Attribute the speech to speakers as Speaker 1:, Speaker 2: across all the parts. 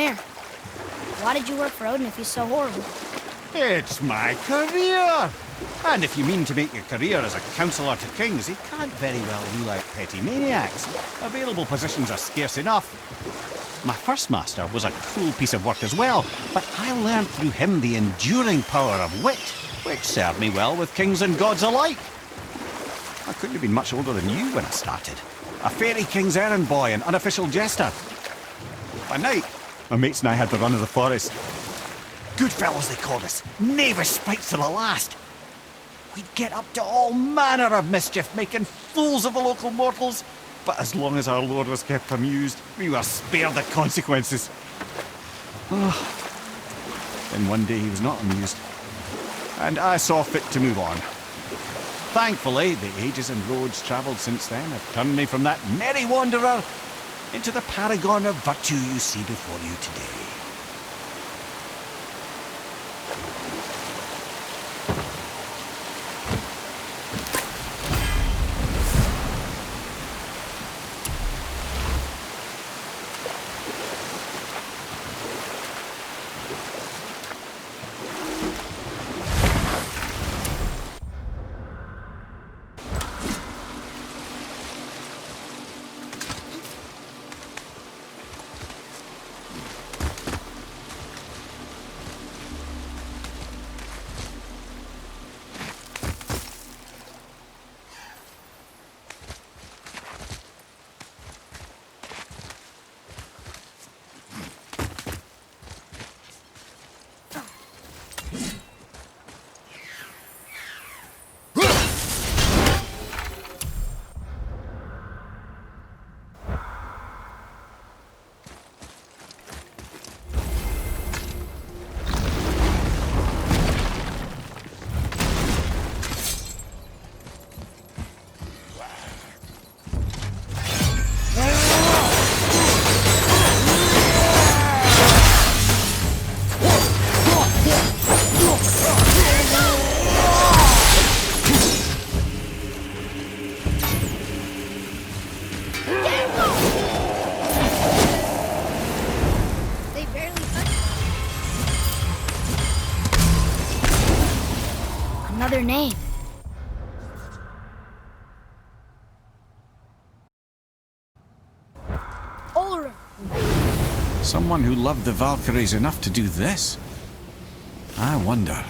Speaker 1: here. Why did you work for Odin if he's so horrible?
Speaker 2: It's my career! And if you mean to make your career as a counsellor to kings, he can't very well rule out petty maniacs. Available positions are scarce enough. My first master was a cruel piece of work as well, but I learned through him the enduring power of wit, which served me well with kings and gods alike. I couldn't have been much older than you when I started. A fairy king's errand boy and unofficial jester. By night, my mates and I had the run of the forest. Good fellows they called us, knavish sprites to the last. We'd get up to all manner of mischief, making fools of the local mortals. But as long as our lord was kept amused, we were spared the consequences. Then one day he was not amused, and I saw fit to move on. Thankfully, the ages and roads travelled since then have turned me from that merry wanderer into the paragon of virtue you see before you today.
Speaker 1: Another name. Ulrich.
Speaker 2: Someone who loved the Valkyries enough to do this. I wonder,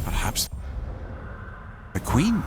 Speaker 2: perhaps the Queen?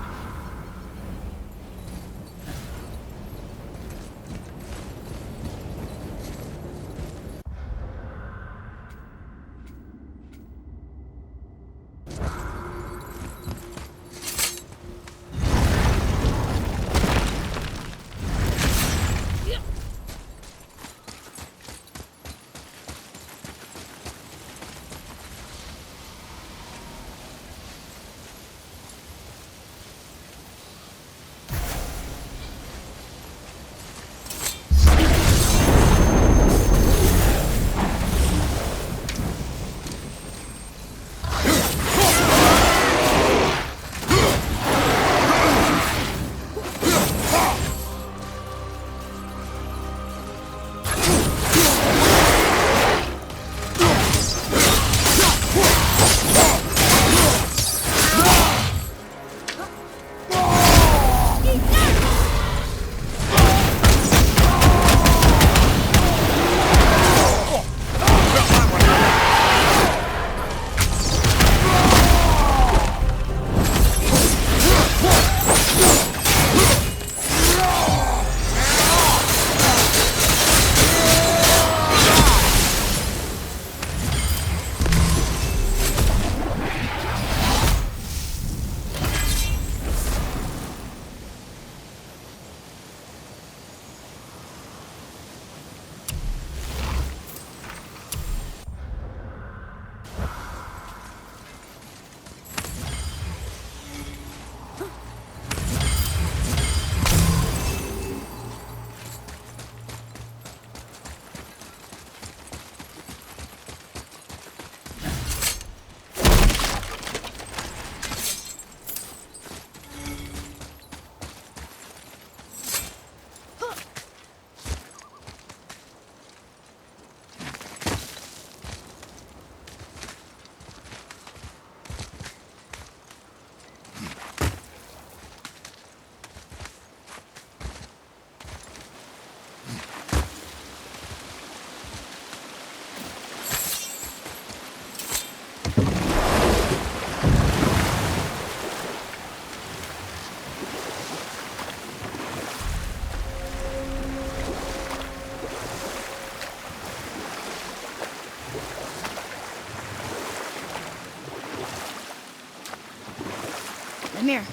Speaker 1: Lemire,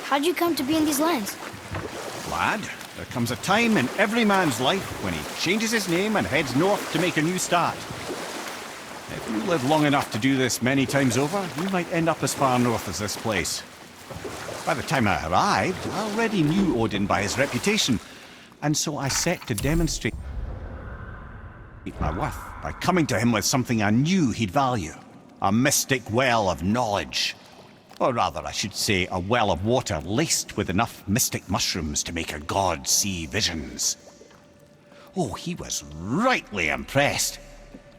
Speaker 1: how'd you come to be in these lands?
Speaker 2: Lad, there comes a time in every man's life when he changes his name and heads north to make a new start. If you live long enough to do this many times over, you might end up as far north as this place. By the time I arrived, I already knew Odin by his reputation, and so I set to demonstrate my worth by coming to him with something I knew he'd value. A mystic well of knowledge. Or rather, I should say, a well of water laced with enough mystic mushrooms to make a god see visions. Oh, he was rightly impressed.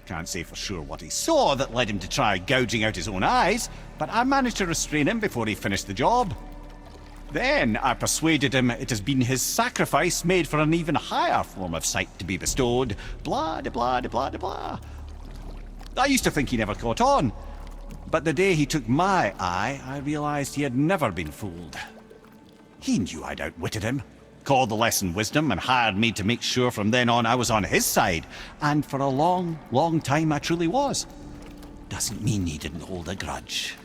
Speaker 2: Can't say for sure what he saw that led him to try gouging out his own eyes, but I managed to restrain him before he finished the job. Then I persuaded him it has been his sacrifice made for an even higher form of sight to be bestowed. Blah, de blah, de blah, de blah. I used to think he never caught on, but the day he took my eye, I realized he had never been fooled. He knew I'd outwitted him, called the lesson wisdom, and hired me to make sure from then on I was on his side. And for a long, long time I truly was. Doesn't mean he didn't hold a grudge.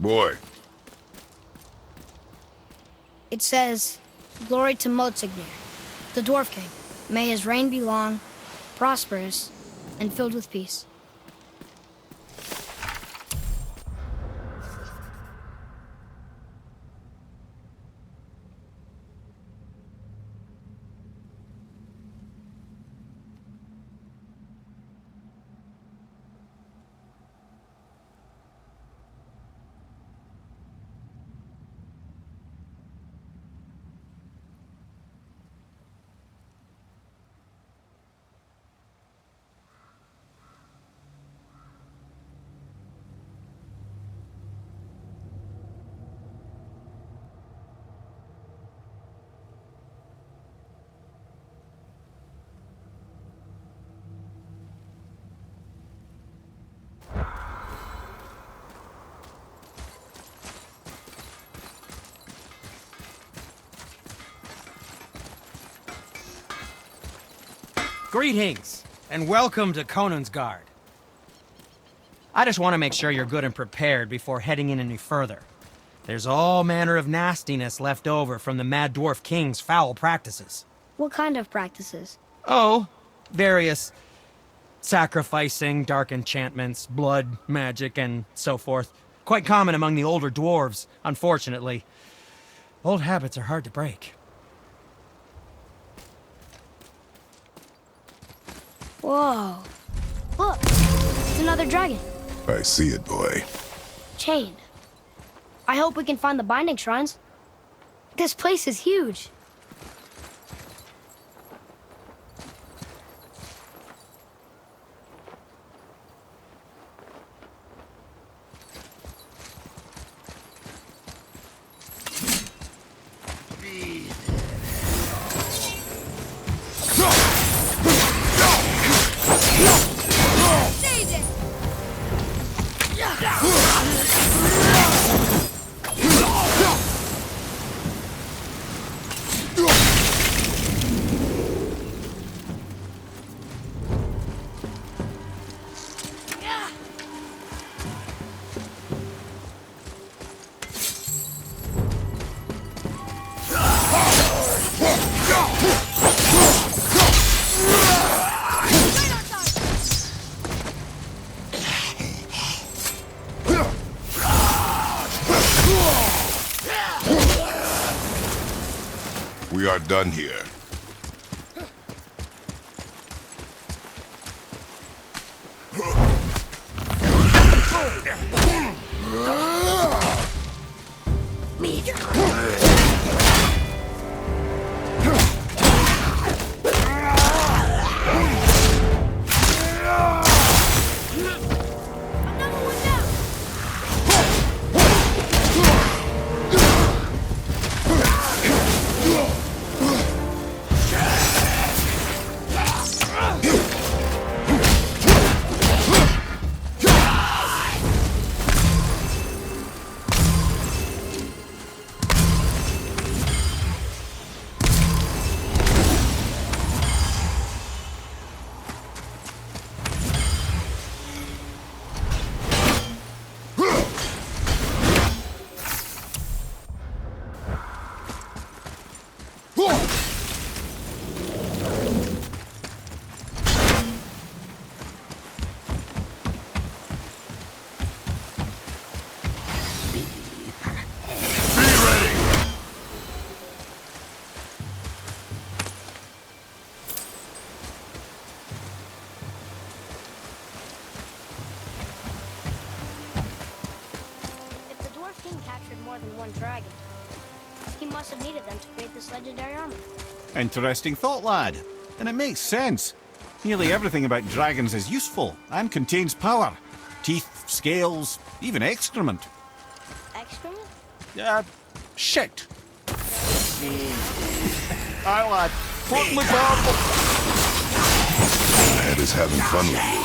Speaker 3: Boy.
Speaker 1: It says, "Glory to Motsignir, the Dwarf King. May his reign be long, prosperous, and filled with peace."
Speaker 4: Greetings, and welcome to Conan's Guard. I just want to make sure you're good and prepared before heading in any further. There's all manner of nastiness left over from the Mad Dwarf King's foul practices.
Speaker 1: What kind of practices?
Speaker 4: Oh, various sacrificing, dark enchantments, blood, magic, and so forth. Quite common among the older dwarves, unfortunately. Old habits are hard to break.
Speaker 1: Whoa. Look, it's another dragon.
Speaker 3: I see it, boy.
Speaker 1: Chained. I hope we can find the binding shrines. This place is huge.
Speaker 3: We are done here.
Speaker 1: If the Dwarf King captured more than one dragon, he must have needed them to create this legendary armor.
Speaker 2: Interesting thought, lad. And it makes sense. Nearly everything about dragons is useful and contains power. Teeth, scales, even excrement.
Speaker 1: Excrement?
Speaker 2: Shit. Aye, lad. Totally powerful.
Speaker 3: My head is having fun with you.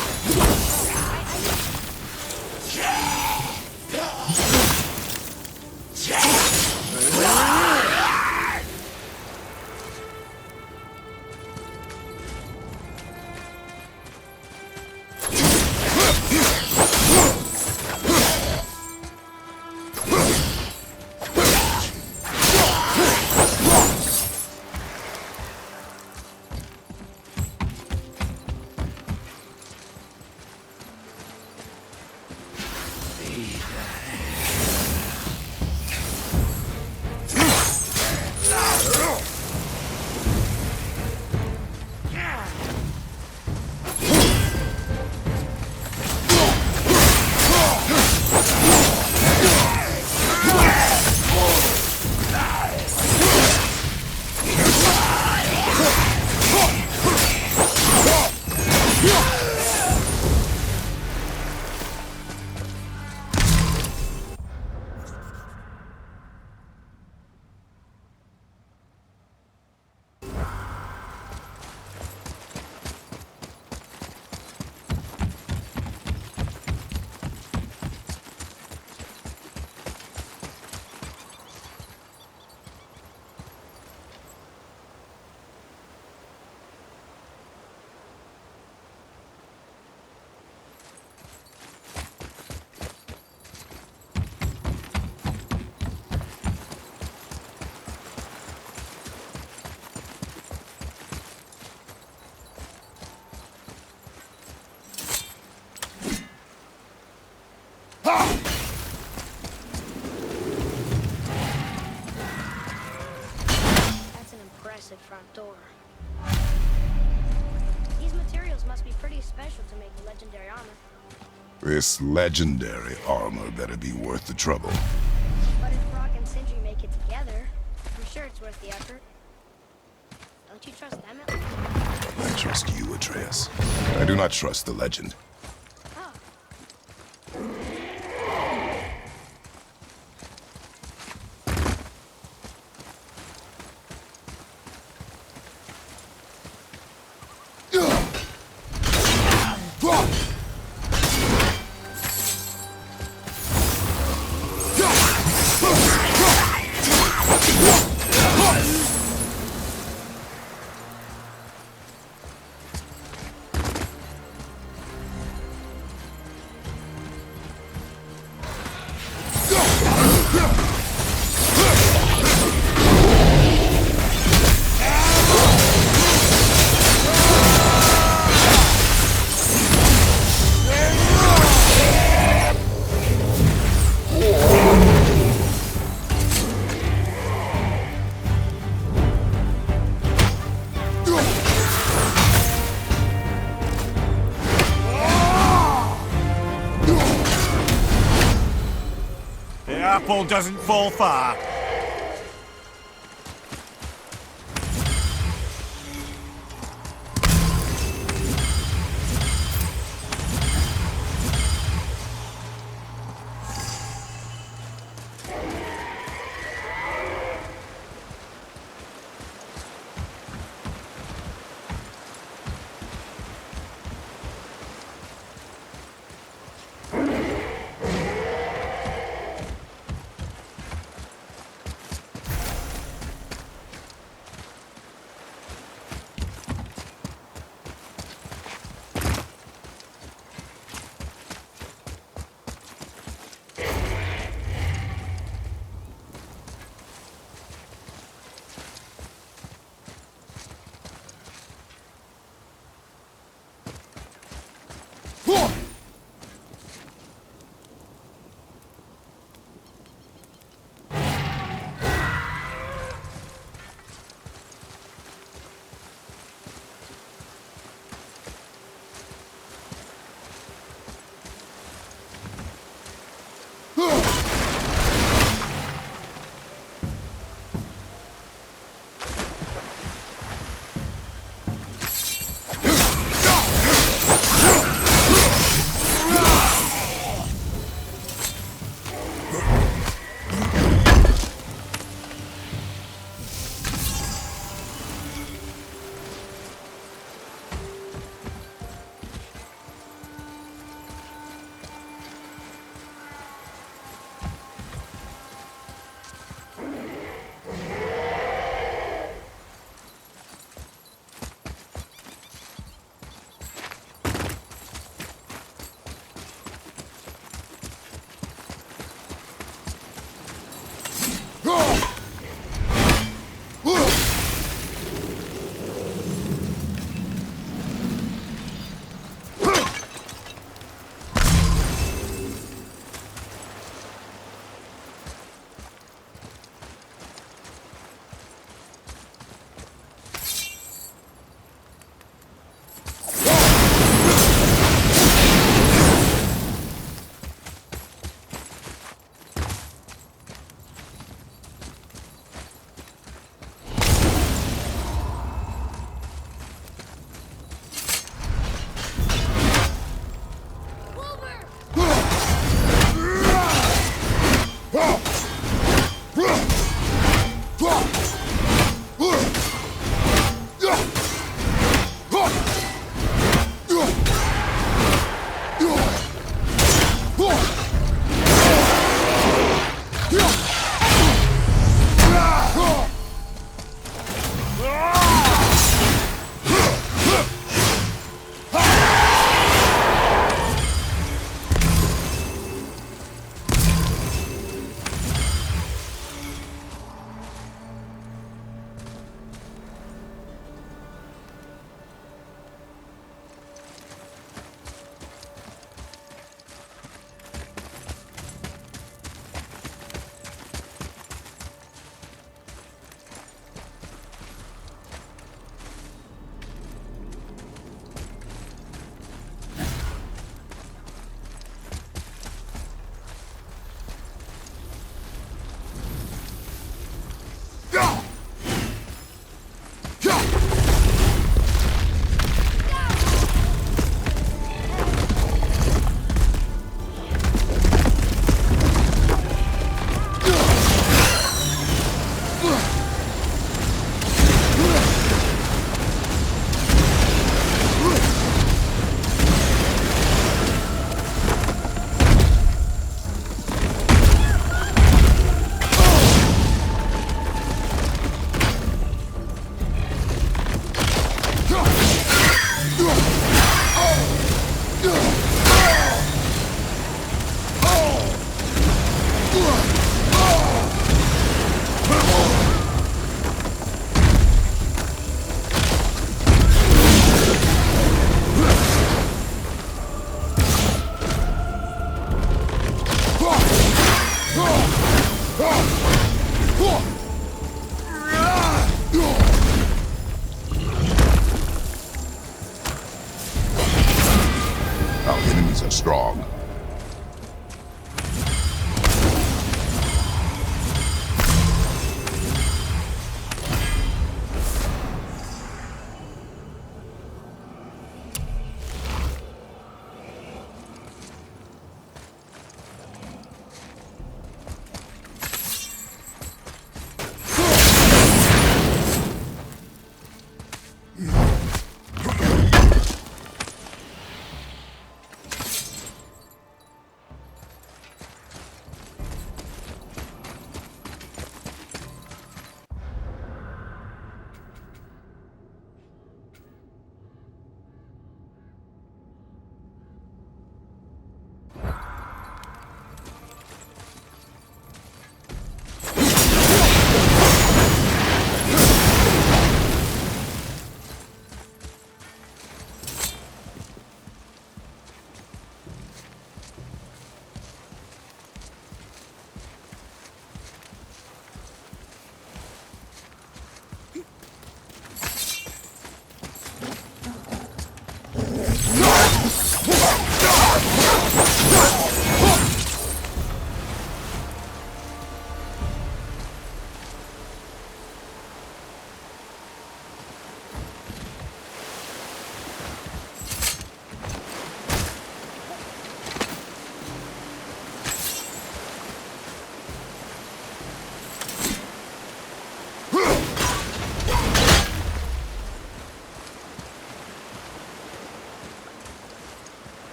Speaker 1: That's an impressive front door. These materials must be pretty special to make the legendary armor.
Speaker 3: This legendary armor better be worth the trouble.
Speaker 1: But if Brok and Sindri make it together, I'm sure it's worth the effort. Don't you trust them at least?
Speaker 3: I trust you, Atreus. I do not trust the legend.
Speaker 1: Oh.
Speaker 2: apple doesn't fall far.
Speaker 3: Our enemies are strong.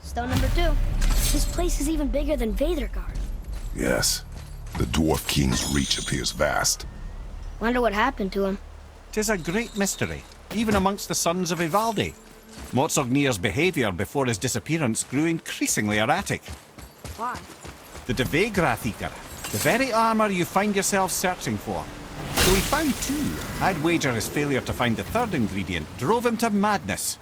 Speaker 1: Stone number 2. This place is even bigger than Vadergard.
Speaker 3: Yes. The Dwarf King's reach appears vast.
Speaker 1: Wonder what happened to him.
Speaker 2: 'Tis a great mystery, even amongst the sons of Ivaldi. Motsognir's behaviour before his disappearance grew increasingly erratic.
Speaker 1: Why?
Speaker 2: The Devegrathikar, the very armour you find yourself searching for. Though he found 2, I'd wager his failure to find the 3rd ingredient drove him to madness.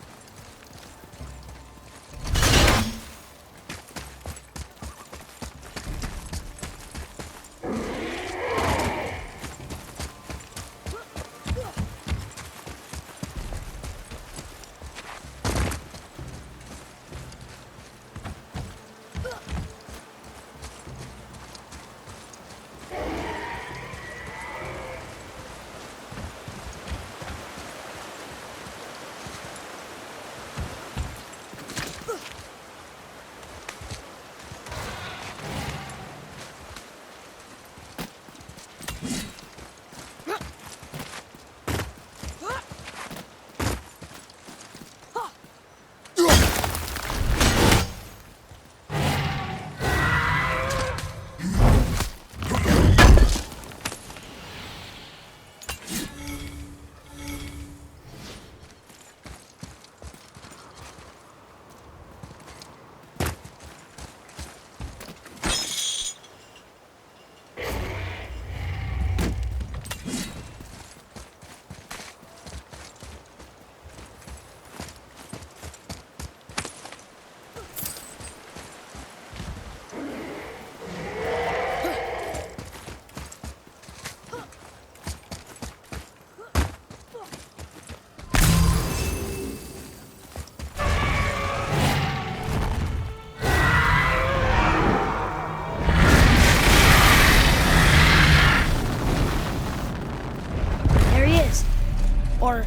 Speaker 1: Or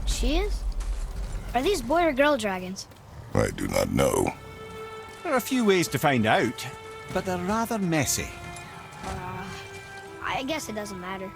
Speaker 1: she is? Are these boy or girl dragons?
Speaker 3: I do not know.
Speaker 2: There are a few ways to find out, but they're rather messy.
Speaker 1: I guess it doesn't matter.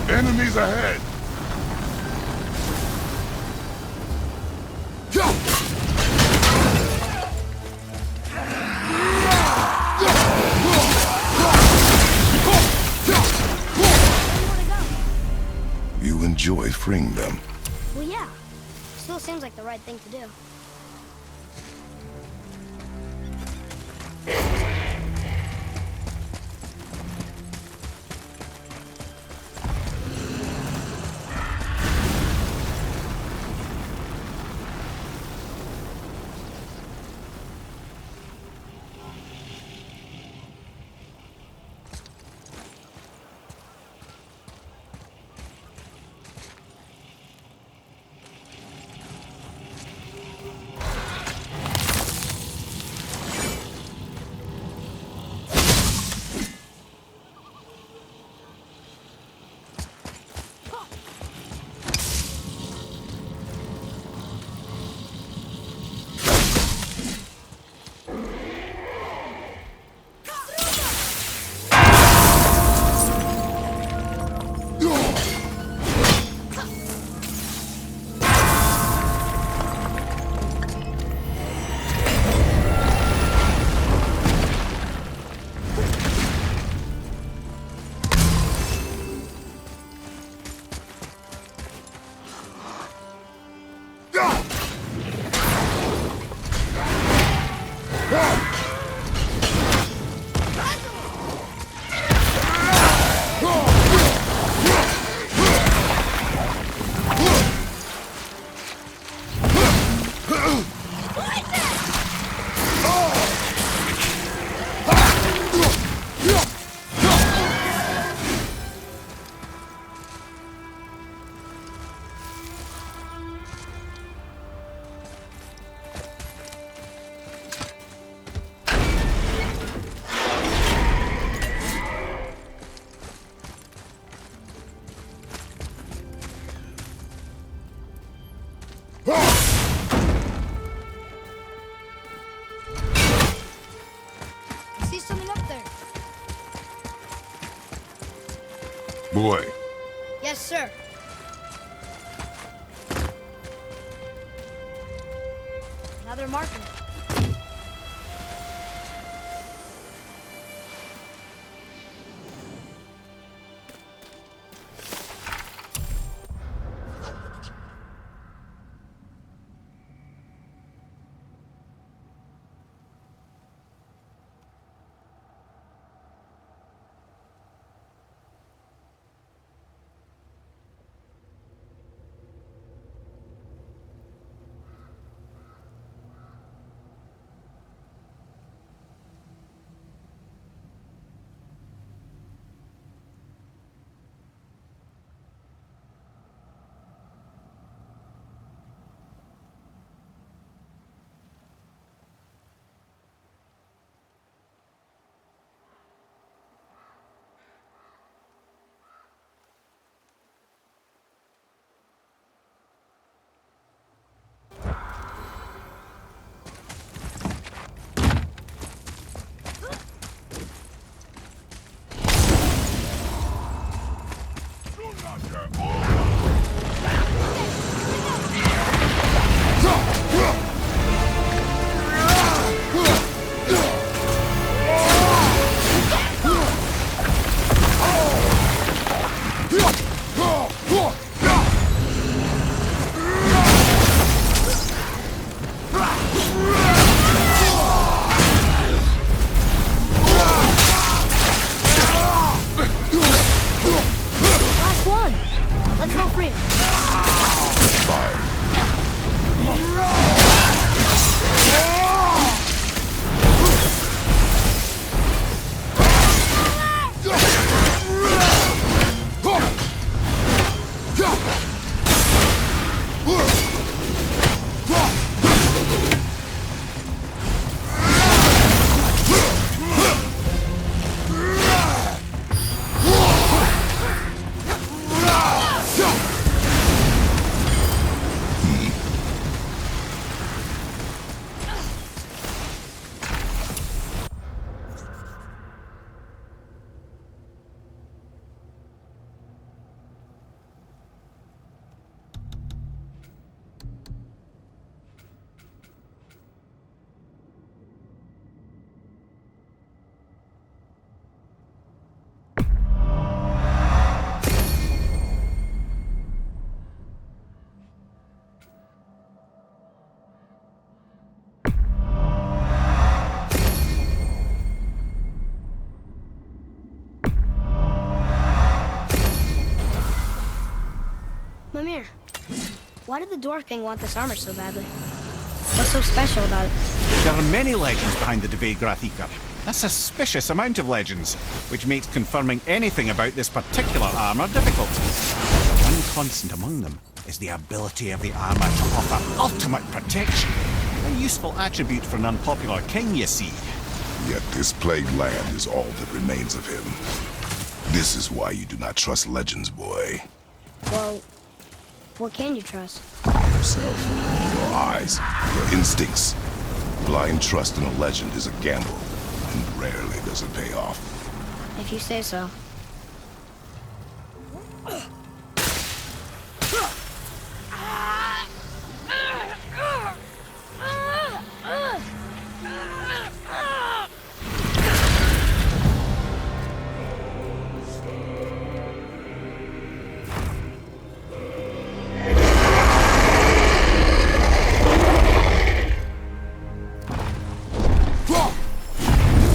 Speaker 3: Enemies ahead! enjoy freeing them.
Speaker 1: Well, yeah. Still seems like the right thing to do. See something up there?
Speaker 3: Boy,
Speaker 1: Yes, sir. Another marker. Why did the Dwarf King want this armor so badly? What's so special about it?
Speaker 2: There are many legends behind the Debay Grathikar. A suspicious amount of legends, which makes confirming anything about this particular armor difficult. The one constant among them is the ability of the armor to offer ultimate protection. A useful attribute for an unpopular king, you see.
Speaker 3: Yet this plagued land is all that remains of him. This is why you do not trust legends, boy.
Speaker 1: Well, what can you trust?
Speaker 3: Yourself, your eyes, your instincts. Blind trust in a legend is a gamble, and rarely does it pay off.
Speaker 1: If you say so.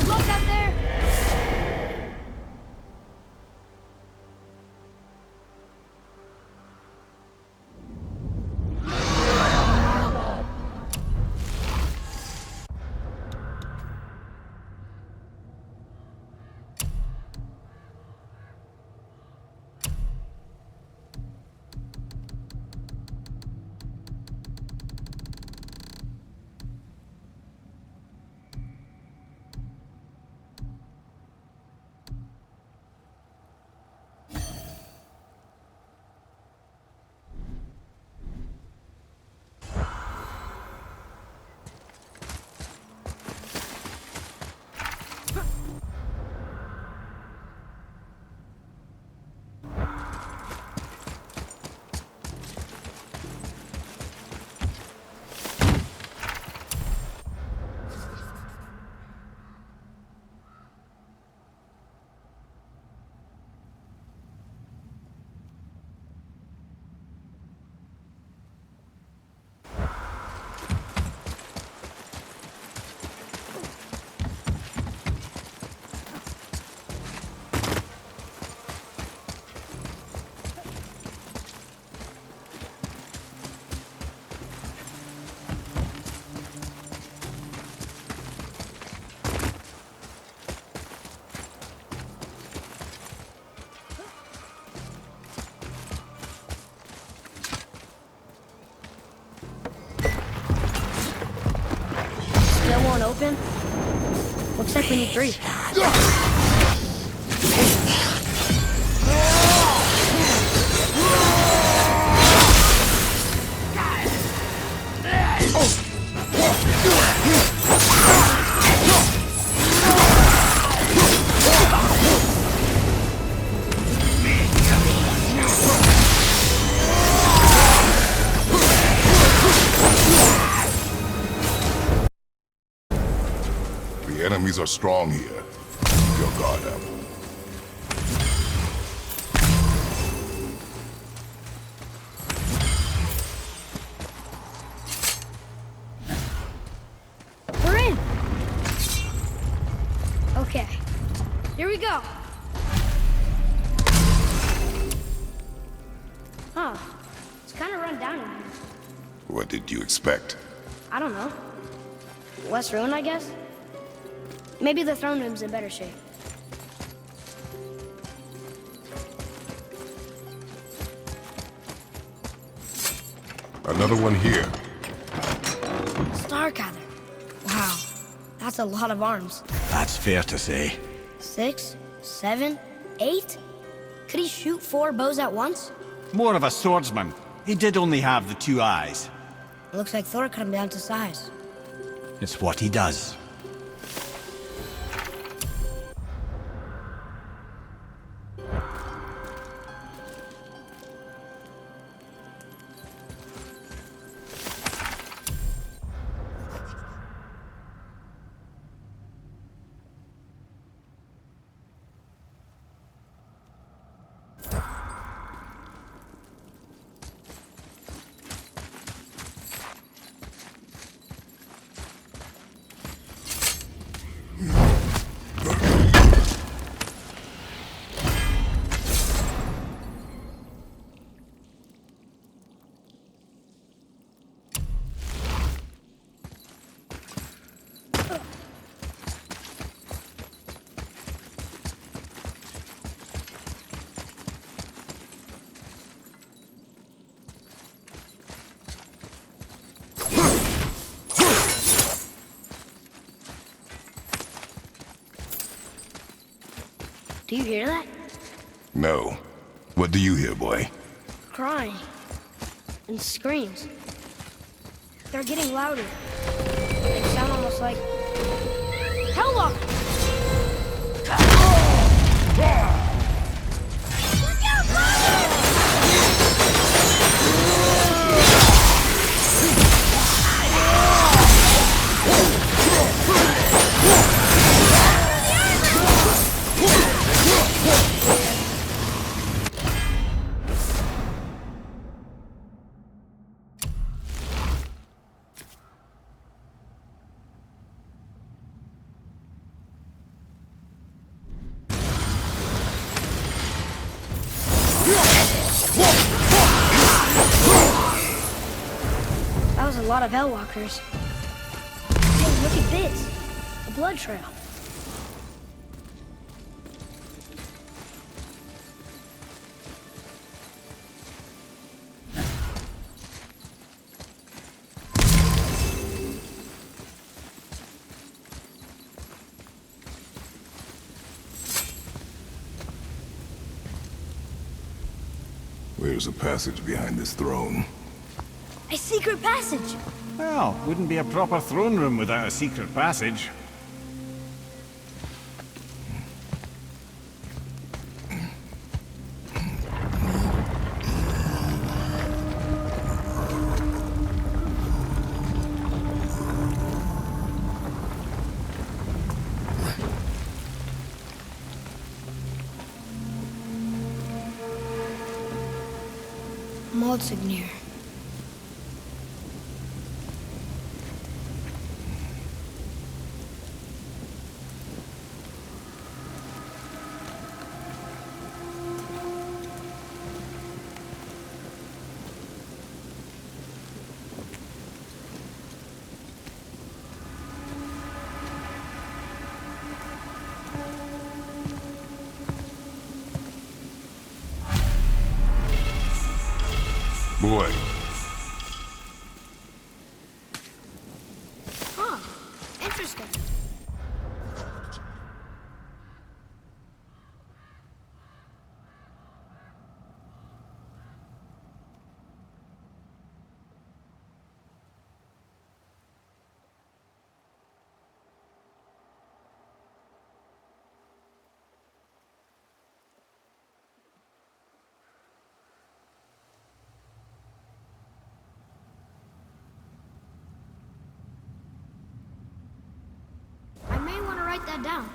Speaker 1: Look out there! Still won't open? Looks like we need 3.
Speaker 3: The enemies are strong here. Keep your guard up.
Speaker 1: We're in! Okay, here we go. Huh, it's kind of run down in here.
Speaker 3: What did you expect?
Speaker 1: I don't know. Less ruin, I guess? Maybe the throne room's in better shape.
Speaker 3: Another one here.
Speaker 1: Starkather. Wow, that's a lot of arms.
Speaker 2: That's fair to say.
Speaker 1: 6, 7, 8? Could he shoot 4 bows at once?
Speaker 2: More of a swordsman. He did only have the 2 eyes.
Speaker 1: Looks like Thor cut him down to size.
Speaker 2: It's what he does.
Speaker 1: Do you hear that?
Speaker 3: No. What do you hear, boy?
Speaker 1: Crying. And screams. They're getting louder. They sound almost like... Hellwalkers! Look out, brother! That was a lot of Hellwalkers. Hey, look at this. A blood trail.
Speaker 3: There's a passage behind this throne.
Speaker 1: A secret passage!
Speaker 2: Well, wouldn't be a proper throne room without a secret passage.
Speaker 1: Motsognir.
Speaker 3: Boy,
Speaker 1: Huh. Interesting. I may want to write that down.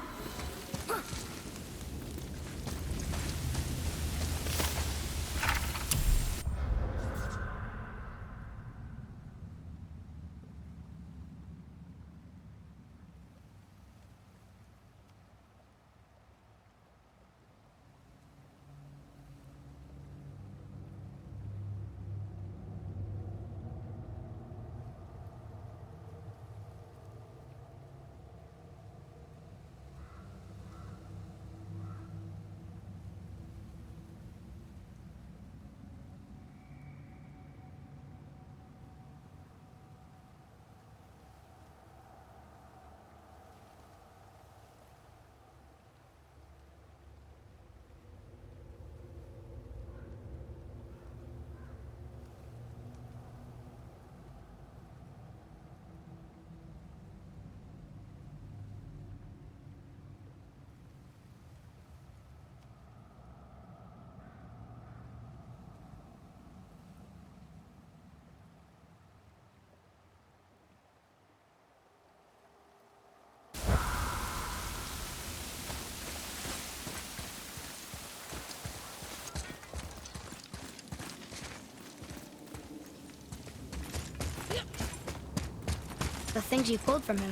Speaker 1: The things you pulled from him.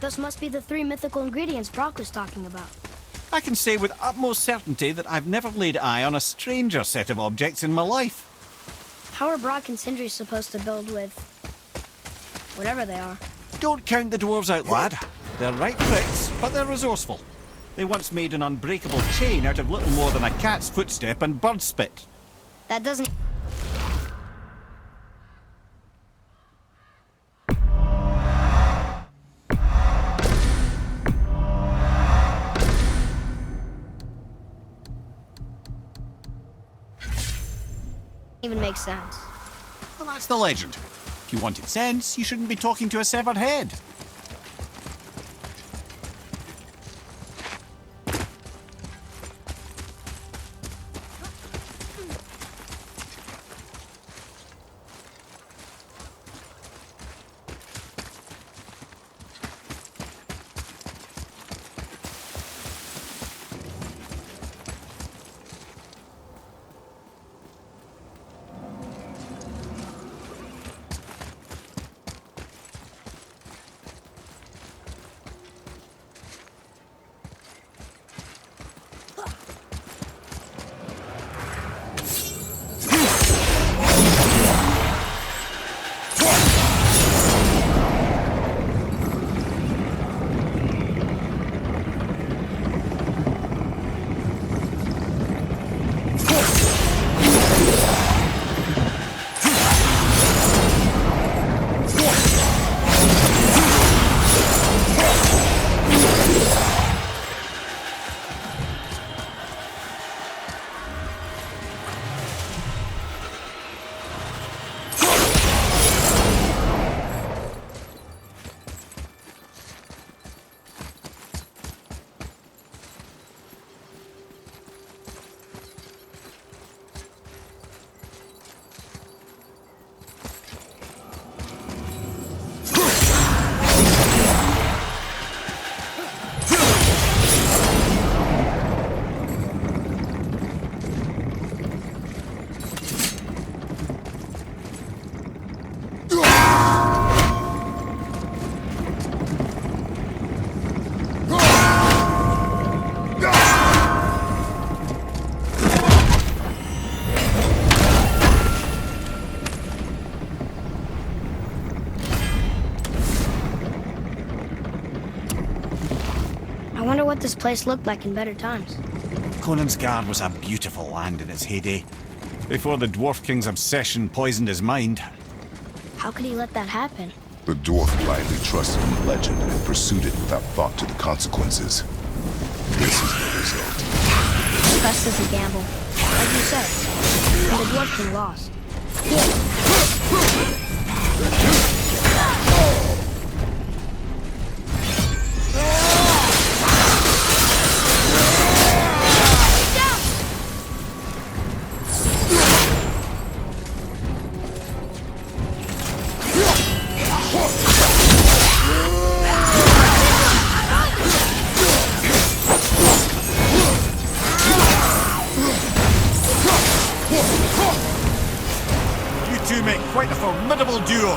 Speaker 1: Those must be the 3 mythical ingredients Brok was talking about.
Speaker 2: I can say with utmost certainty that I've never laid eye on a stranger set of objects in my life.
Speaker 1: How are Brok and Sindri supposed to build with... whatever they are?
Speaker 2: Don't count the dwarves out, lad. They're right pricks, but they're resourceful. They once made an unbreakable chain out of little more than a cat's footstep and bird spit.
Speaker 1: That doesn't... even make sense.
Speaker 2: Well, that's the legend. If you wanted sense, you shouldn't be talking to a severed head.
Speaker 1: I wonder what this place looked like in better times.
Speaker 2: Conan's Guard was a beautiful land in its heyday, before the Dwarf King's obsession poisoned his mind.
Speaker 1: How could he let that happen?
Speaker 3: The dwarf blindly trusted in the legend and pursued it without thought to the consequences. This is the result.
Speaker 1: Trust is a gamble. Like you said. And the Dwarf King lost.
Speaker 2: You two make quite a formidable duo.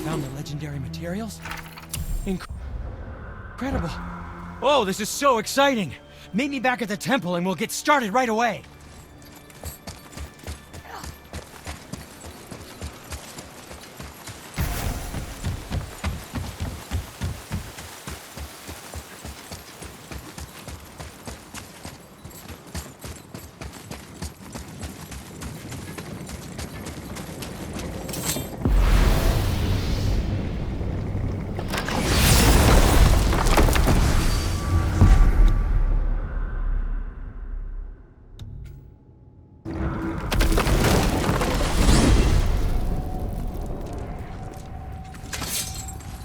Speaker 4: Found the legendary materials? Incredible. Oh, this is so exciting. Meet me back at the temple and we'll get started right away.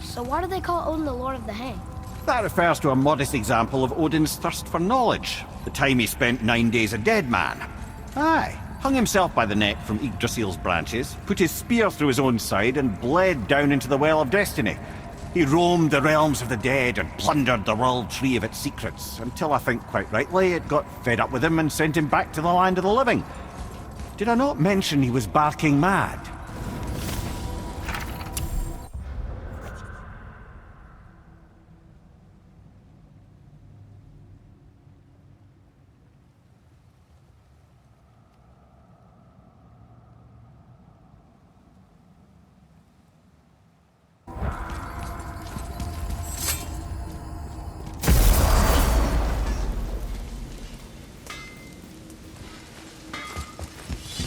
Speaker 1: So why do they call Odin the Lord of the Hang?
Speaker 2: That refers to a modest example of Odin's thirst for knowledge, the time he spent 9 days a dead man. Aye, hung himself by the neck from Yggdrasil's branches, put his spear through his own side, and bled down into the Well of Destiny. He roamed the realms of the dead and plundered the World Tree of its secrets, until I think quite rightly it got fed up with him and sent him back to the land of the living. Did I not mention he was barking mad?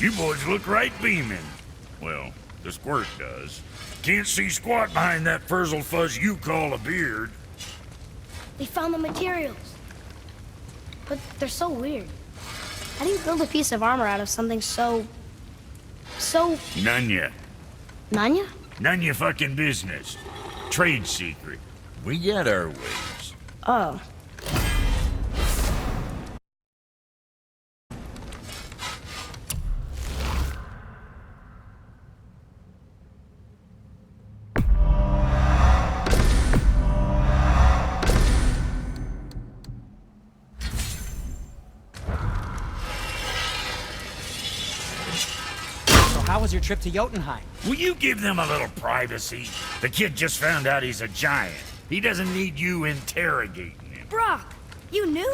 Speaker 5: You boys look right beaming. Well, the squirt does. Can't see squat behind that frizzled fuzz you call a beard.
Speaker 1: We found the materials. But they're so weird. How do you build a piece of armor out of something so...
Speaker 5: None ya.
Speaker 1: Nanya?
Speaker 5: None ya fucking business. Trade secret. We got our ways.
Speaker 1: Oh.
Speaker 4: How was your trip to Jotunheim?
Speaker 5: Will you give them a little privacy? The kid just found out he's a giant. He doesn't need you interrogating him.
Speaker 1: Brok, you knew?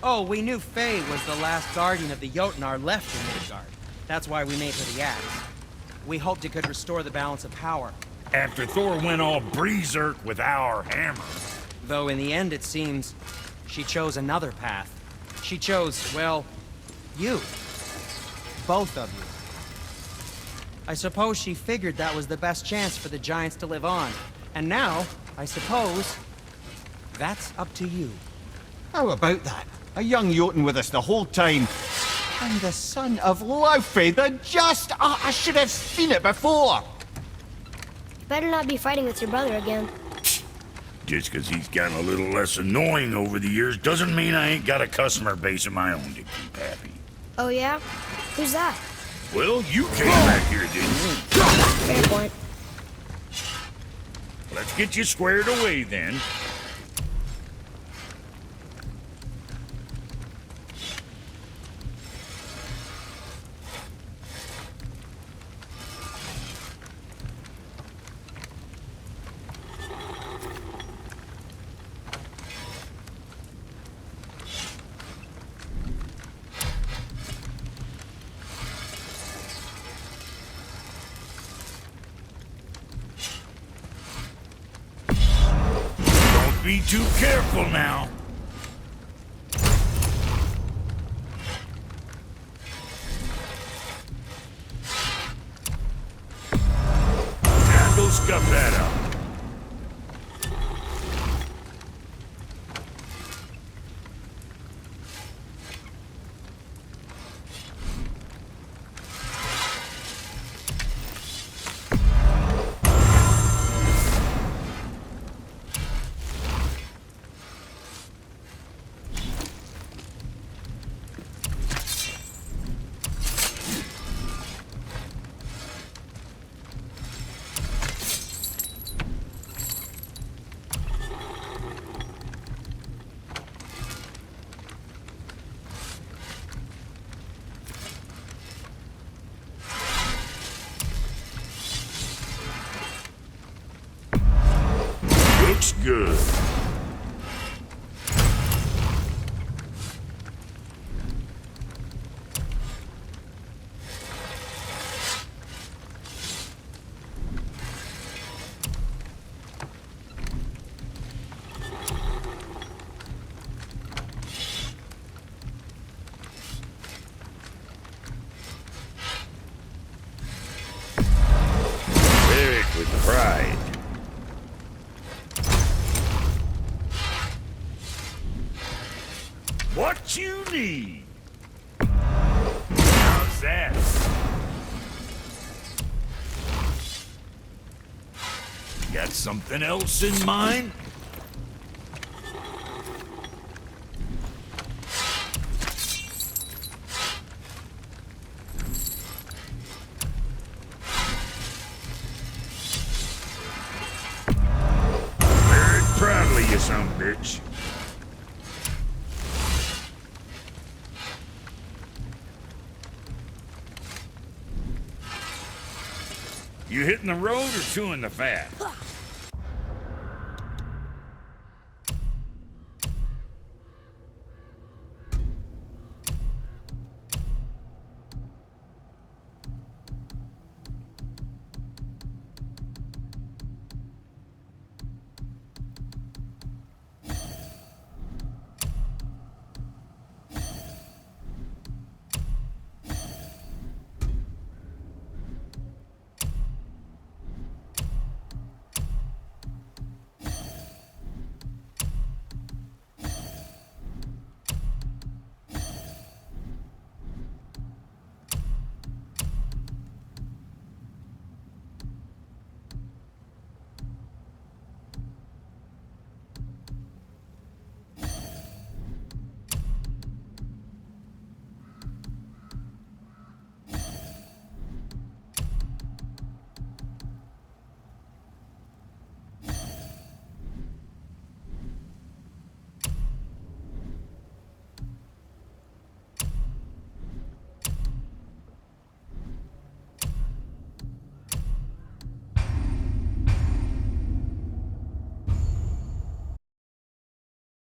Speaker 4: Oh, we knew Faye was the last guardian of the Jotnar left in Midgard. That's why we made her the axe. We hoped it could restore the balance of power.
Speaker 5: After Thor went all berserk with our hammer.
Speaker 4: Though in the end it seems she chose another path. She chose, well, you. Both of you. I suppose she figured that was the best chance for the giants to live on. And now, I suppose, that's up to you.
Speaker 2: How about that? A young Jotun with us the whole time. And the son of Laufey, the just... Oh, I should have seen it before!
Speaker 1: You better not be fighting with your brother again.
Speaker 5: Just 'cause he's gotten a little less annoying over the years doesn't mean I ain't got a customer base of my own to keep happy.
Speaker 1: Oh yeah? Who's that?
Speaker 5: Well, you came back here, didn't you?
Speaker 1: Fair point.
Speaker 5: Let's get you squared away, then. Be too careful now. Now go scuff that up. Looks good. Eric with pride. What you need? How's that? Got something else in mind? some bitch. You hitting the road or chewing the fat?